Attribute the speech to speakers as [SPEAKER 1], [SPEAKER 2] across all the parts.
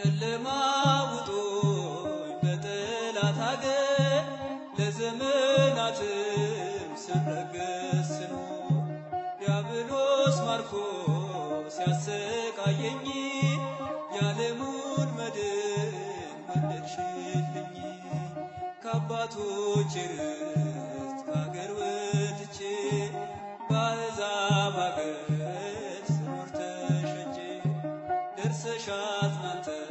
[SPEAKER 1] ጨለማ ውጦኝ በጠላት አገር ለዘመናትም ስረገጥ ስኖር ዲያብሎስ ማርኮ ሲያሰቃየኝ የዓለሙን መድን ወለድሽልኝ። ከአባቶቼ ርስት ከአገር ወጥቼ በአሕዛብ አገር ስኖር ተሸጬ ደርሰሽ አጽናንተሽ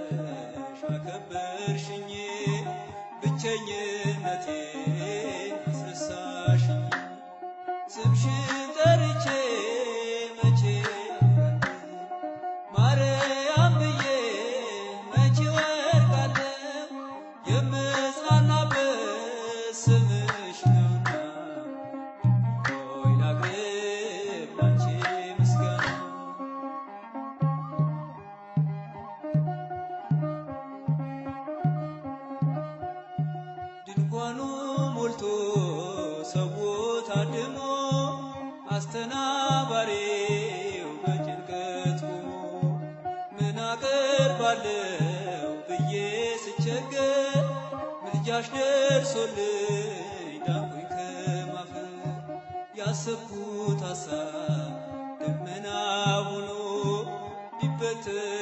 [SPEAKER 1] አከበርሽኝ ብቸኝነቴን አስረሳሽኝ። ስምሽን ጠርቼ መቼ አፍራለሁ ማርያም ብዬ መቼ ወድቃለሁ የምጽናናበት ስምሽ ነውና ሆይ ላቅርብ ላንቺ ምስጋና። ድንኳኑ ሞልቶ ሰው ታድሞ አስተናባሪው በጭንቀት ቆሞ ምን አቀርባለሁ ብዬ ስቸገር ምልጃሽ ደርሶልኝ ዳንኩኝ ከማፈር። ያሰብኩት ሐሳብ ደመና ሆኖ ቢበተን